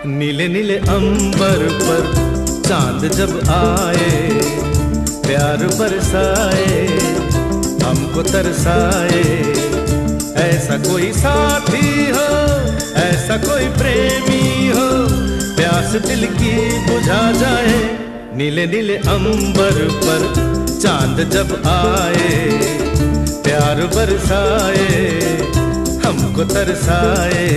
नीले नीले अंबर पर चांद जब आए, प्यार बरसाए, हमको तरसाए। ऐसा कोई साथी हो, ऐसा कोई प्रेमी हो, प्यास दिल की बुझा जाए। नीले नीले अंबर पर चांद जब आए, प्यार बरसाए, हमको तरसाए।